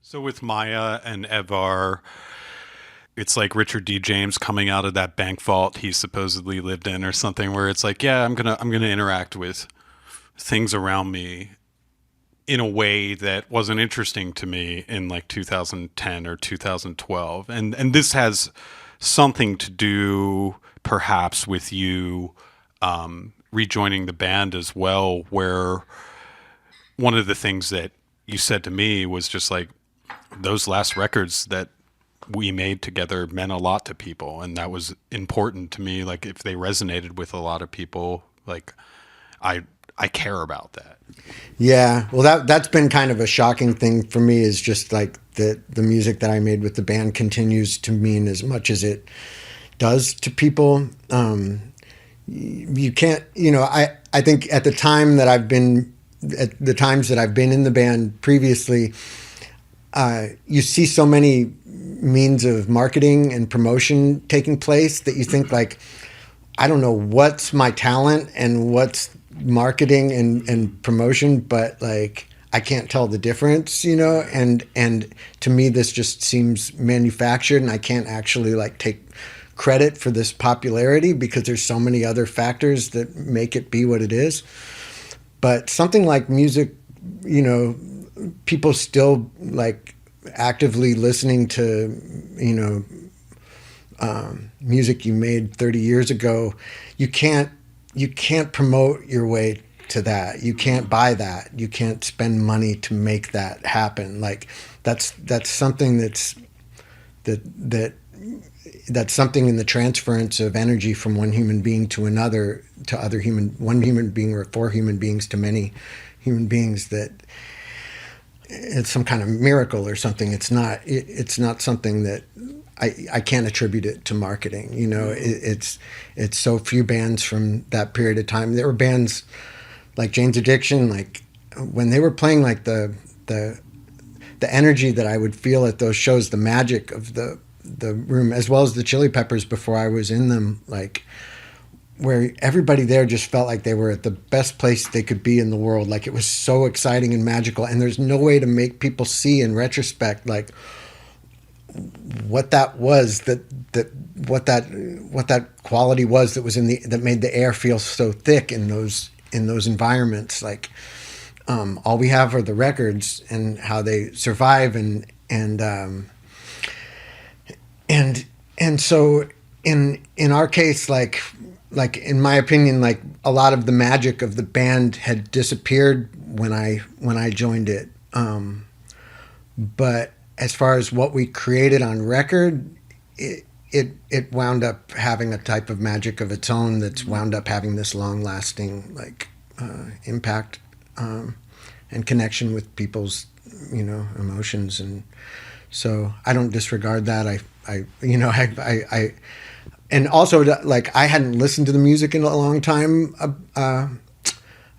So with Maya and Evar, it's like Richard D. James coming out of that bank vault he supposedly lived in or something where it's like, yeah, I'm gonna interact with things around me in a way that wasn't interesting to me in like 2010 or 2012. And this has something to do perhaps with you rejoining the band as well, where one of the things that you said to me was just like those last records that we made together meant a lot to people, and that was important to me. Like if they resonated with a lot of people, like I I care about that. Yeah, well, that's been kind of a shocking thing for me. Is just like the music that I made with the band continues to mean as much as it does to people. You can't, I think at the time that I've been, at the times that I've been in the band previously, you see so many means of marketing and promotion taking place that you think like, I don't know what's my talent and what's marketing and promotion, but like I can't tell the difference, and to me this just seems manufactured, and I can't actually like take credit for this popularity because there's so many other factors that make it be what it is. But something like music, you know, people still like actively listening to, music you made 30 years ago. You can't promote your way to that. You can't buy that. You can't spend money to make that happen. Like that's something that that that's something in the transference of energy from one human being to another, to other one human being or four human beings to many human beings, that it's some kind of miracle or something. It's not something that I can't attribute it to marketing. It's so few bands from that period of time. There were bands like Jane's Addiction, like when they were playing, like the energy that I would feel at those shows, the magic of the room, as well as the Chili Peppers before I was in them, like where everybody there just felt like they were at the best place they could be in the world. Like it was so exciting and magical, and there's no way to make people see in retrospect like what that was, what that quality was that was that made the air feel so thick in those environments. Like all we have are the records and how they survive, and so in our case, like in my opinion, like a lot of the magic of the band had disappeared when I joined it. But as far as what we created on record, it wound up having a type of magic of its own that's wound up having this long lasting like impact, and connection with people's emotions. And so I don't disregard that. I and also like I hadn't listened to the music in a long time,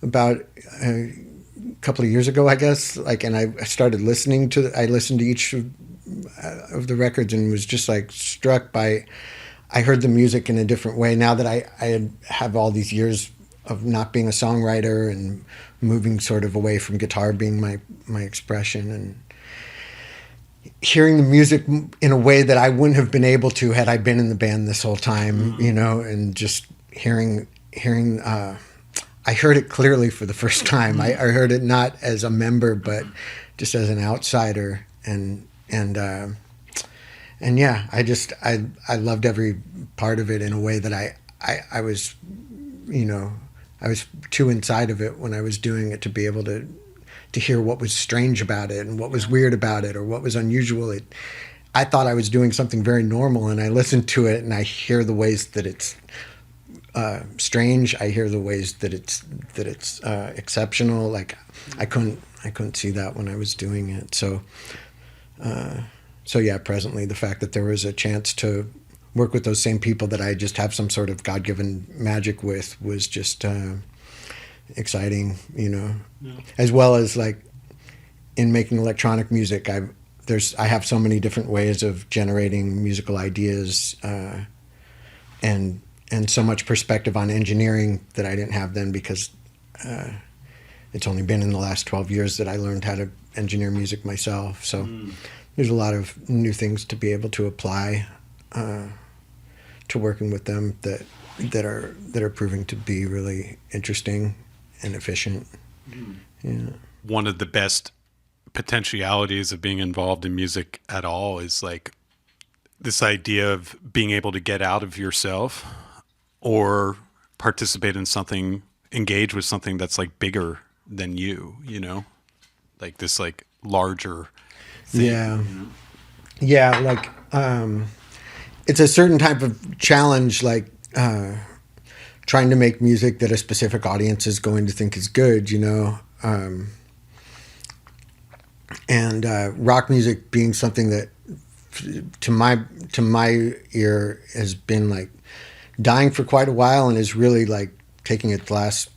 about a couple of years ago, I guess. Like, and I started I listened to each of the records and was just like struck by. I heard the music in a different way now that have all these years of not being a songwriter and moving sort of away from guitar being my expression, and hearing the music in a way that I wouldn't have been able to had I been in the band this whole time, and just hearing. I heard it clearly for the first time. I heard it not as a member, but just as an outsider, and yeah, I loved every part of it in a way that I was, I was too inside of it when I was doing it to be able to hear what was strange about it and what was weird about it or what was unusual. I thought I was doing something very normal, and I listened to it and I hear the ways that it's strange. I hear the ways that it's exceptional. Like I couldn't see that when I was doing it. So yeah, presently the fact that there was a chance to work with those same people that I just have some sort of God-given magic with was just exciting, Yeah. as well as like in making electronic music. I have so many different ways of generating musical ideas, and so much perspective on engineering that I didn't have then, because it's only been in the last 12 years that I learned how to engineer music myself, so there's a lot of new things to be able to apply to working with them that are proving to be really interesting and efficient. Yeah. One of the best potentialities of being involved in music at all is like this idea of being able to get out of yourself or participate in something, engage with something that's like bigger than you, like this like larger thing. Yeah. Yeah, like it's a certain type of challenge, like trying to make music that a specific audience is going to think is good, and rock music being something that to my ear has been like dying for quite a while and is really like taking its last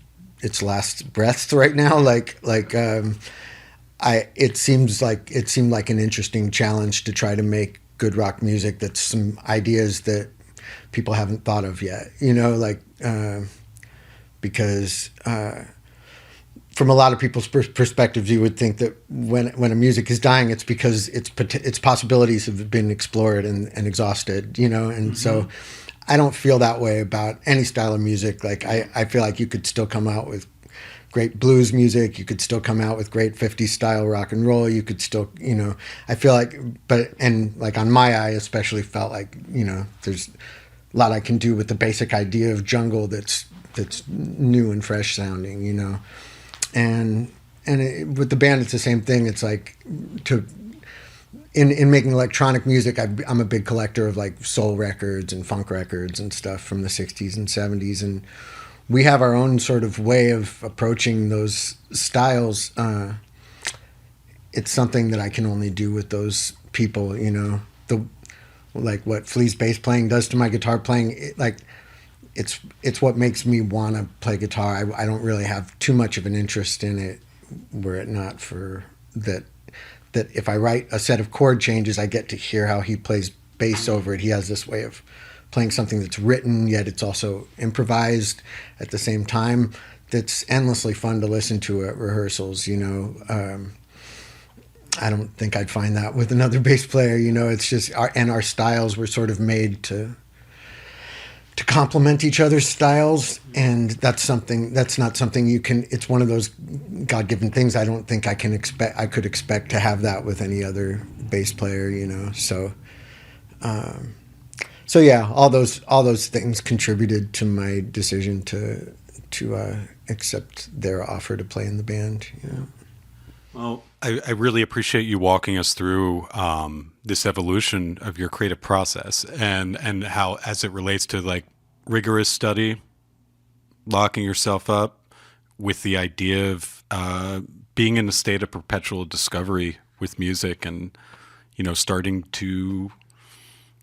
breaths right now. It seemed like an interesting challenge to try to make good rock music that's some ideas that people haven't thought of yet, because from a lot of people's perspectives, you would think that when a music is dying, it's because its possibilities have been explored and exhausted, and so I don't feel that way about any style of music. Like I feel like you could still come out with great blues music. You could still come out with great 50s style rock and roll. You could still, I feel like, and like on my eye, especially felt like, there's a lot I can do with the basic idea of jungle that's new and fresh sounding, and with the band, it's the same thing. It's like in making electronic music, I'm a big collector of like soul records and funk records and stuff from the 60s and 70s, and we have our own sort of way of approaching those styles. It's something that I can only do with those people, like what Flea's bass playing does to my guitar playing. It's what makes me want to play guitar. I don't really have too much of an interest in it, were it not for that if I write a set of chord changes, I get to hear how he plays bass over it. He has this way of playing something that's written, yet it's also improvised at the same time. That's endlessly fun to listen to at rehearsals, I don't think I'd find that with another bass player, it's just, our styles were sort of made to complement each other's styles, and that's not something you can, it's one of those God-given things. I don't think I could expect to have that with any other bass player, so yeah, all those things contributed to my decision to accept their offer to play in the band. Well, I really appreciate you walking us through this evolution of your creative process and how, as it relates to like rigorous study, locking yourself up with the idea of being in a state of perpetual discovery with music and, starting to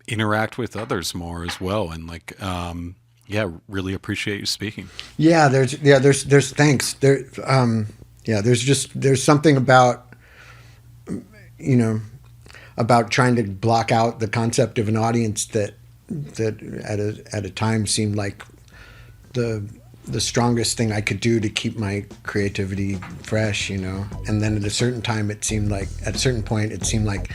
interact with others more as well. And like, really appreciate you speaking. Yeah, there's thanks. There's something about, about trying to block out the concept of an audience that at a time seemed like the strongest thing I could do to keep my creativity fresh, and then at a certain point it seemed like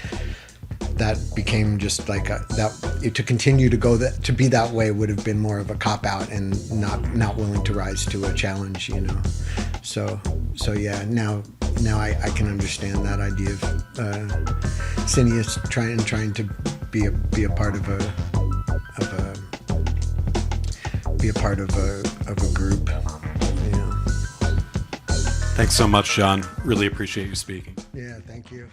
that became just like to continue to go to be that way would have been more of a cop out and not willing to rise to a challenge, so yeah, now I can understand that idea of Cineas trying to be a part of a group. Thanks so much, John. Really appreciate you speaking. Yeah, thank you.